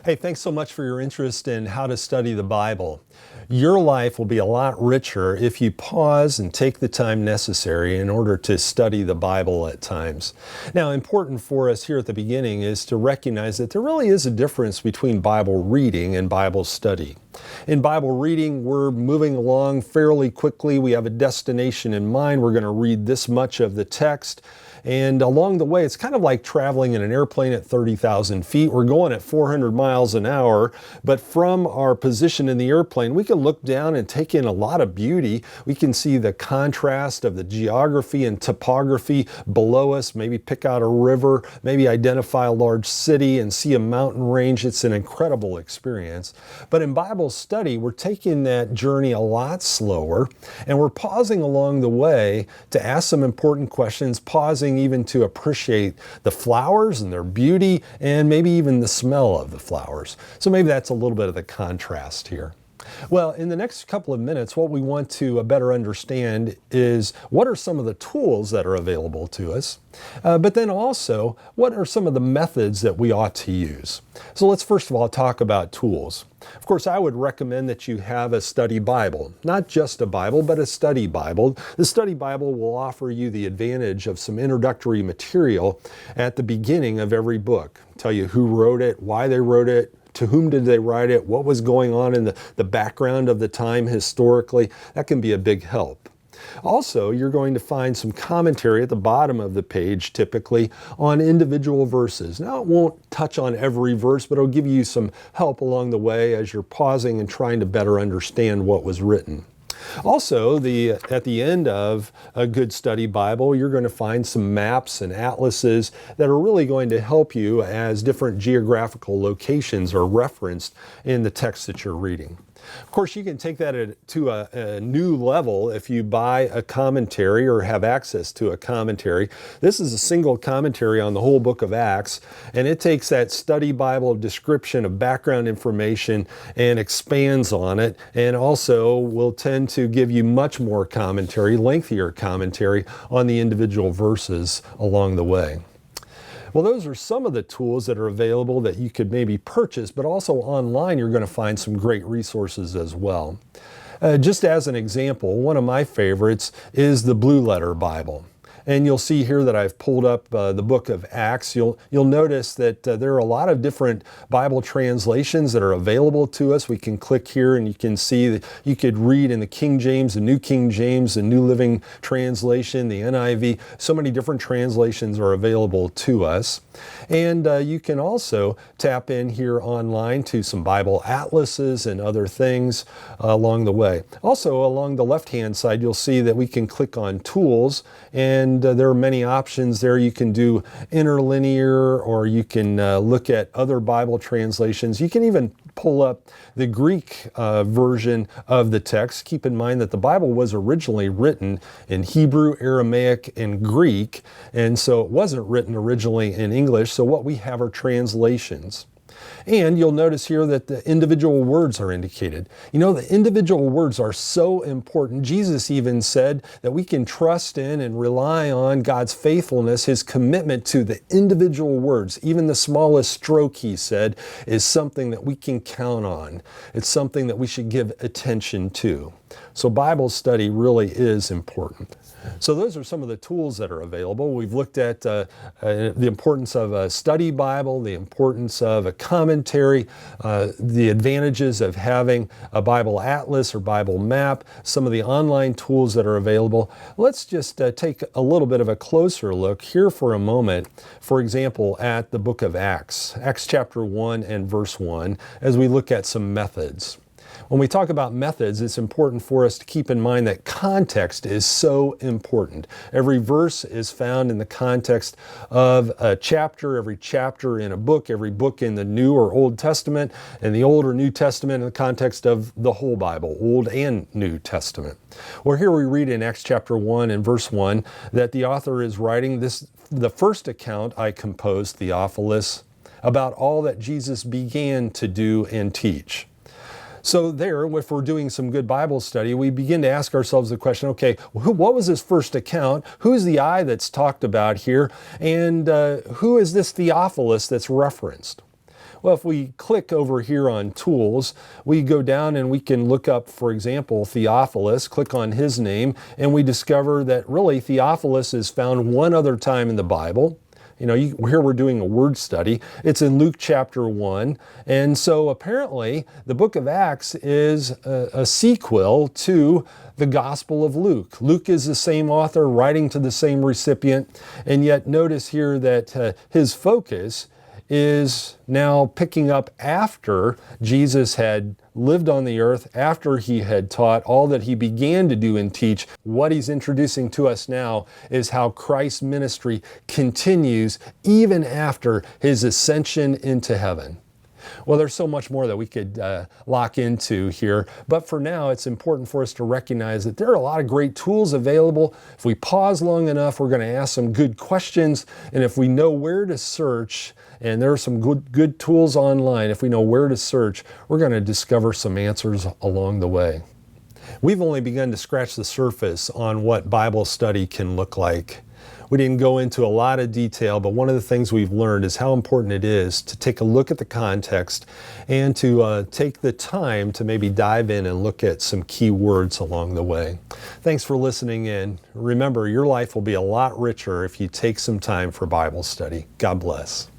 Hey, thanks so much for your interest in how to study the Bible. Your life will be a lot richer if you pause and take the time necessary in order to study the Bible at times. Now, important for us here at the beginning is to recognize that there really is a difference between Bible reading and Bible study. In Bible reading, we're moving along fairly quickly. We have a destination in mind. We're going to read this much of the text. And along the way, it's kind of like traveling in an airplane at 30,000 feet. We're going at 400 miles an hour, but from our position in the airplane, we can look down and take in a lot of beauty. We can see the contrast of the geography and topography below us, maybe pick out a river, maybe identify a large city and see a mountain range. It's an incredible experience. But in Bible study, we're taking that journey a lot slower, and we're pausing along the way to ask some important questions, pausing even to appreciate the flowers and their beauty and maybe even the smell of the flowers. So maybe that's a little bit of the contrast here. Well, in the next couple of minutes, what we want to better understand is what are some of the tools that are available to us, but then also what are some of the methods that we ought to use. So let's first of all talk about tools. Of course, I would recommend that you have a study Bible, not just a Bible, but a study Bible. The study Bible will offer you the advantage of some introductory material at the beginning of every book. Tell you who wrote it, why they wrote it, to whom did they write it, what was going on in the background of the time historically. That can be a big help. Also, you're going to find some commentary at the bottom of the page, typically, on individual verses. Now, it won't touch on every verse, but it'll give you some help along the way as you're pausing and trying to better understand what was written. Also, at the end of a good study Bible, you're going to find some maps and atlases that are really going to help you as different geographical locations are referenced in the text that you're reading. Of course, you can take that to a new level if you buy a commentary or have access to a commentary. This is a single commentary on the whole book of Acts, and it takes that study Bible description of background information and expands on it, and also will tend to give you much more commentary, lengthier commentary on the individual verses along the way. Well, those are some of the tools that are available that you could maybe purchase, but also online you're going to find some great resources as well. Just as an example, one of my favorites is the Blue Letter Bible. And you'll see here that I've pulled up the book of Acts. You'll notice that there are a lot of different Bible translations that are available to us. We can click here and you can see that you could read in the King James, the New King James, the New Living Translation, the NIV. So many different translations are available to us. And you can also tap in here online to some Bible atlases and other things along the way. Also, along the left-hand side, you'll see that we can click on Tools, and there are many options there. You can do interlinear, or you can look at other Bible translations. You can even pull up the Greek version of the text. Keep in mind that the Bible was originally written in Hebrew, Aramaic, and Greek, and so it wasn't written originally in English. So what we have are translations. And you'll notice here that the individual words are indicated. You know, the individual words are so important. Jesus even said that we can trust in and rely on God's faithfulness, His commitment to the individual words. Even the smallest stroke, He said, is something that we can count on. It's something that we should give attention to. So Bible study really is important. So those are some of the tools that are available. We've looked at the importance of a study Bible, the importance of a commentary, the advantages of having a Bible atlas or Bible map, some of the online tools that are available. Let's just take a little bit of a closer look here for a moment, for example, at the book of Acts, Acts chapter 1 and verse 1, as we look at some methods. When we talk about methods, it's important for us to keep in mind that context is so important. Every verse is found in the context of a chapter, every chapter in a book, every book in the New or Old Testament, and the Old or New Testament in the context of the whole Bible, Old and New Testament. Well, here we read in Acts chapter 1 and verse 1 that the author is writing this, the first account I composed, Theophilus, about all that Jesus began to do and teach. So there, if we're doing some good Bible study, we begin to ask ourselves the question, okay, what was his first account? Who's the I that's talked about here? And who is this Theophilus that's referenced? Well, if we click over here on tools, we go down and we can look up, for example, Theophilus, click on his name, and we discover that really Theophilus is found one other time in the Bible. Here we're doing a word study. It's in Luke chapter 1. And so apparently the book of Acts is a sequel to the Gospel of Luke. Luke is the same author writing to the same recipient. And yet notice here that his focus is now picking up after Jesus had lived on the earth, after he had taught all that he began to do and teach. What he's introducing to us now is how Christ's ministry continues even after his ascension into heaven. Well, there's so much more that we could lock into here, but for now it's important for us to recognize that there are a lot of great tools available. If we pause long enough, we're going to ask some good questions, and if we know where to search, and there are some good tools online, if we know where to search, we're going to discover some answers along the way. We've only begun to scratch the surface on what Bible study can look like. We didn't go into a lot of detail, but one of the things we've learned is how important it is to take a look at the context and to take the time to maybe dive in and look at some key words along the way. Thanks for listening in. Remember, your life will be a lot richer if you take some time for Bible study. God bless.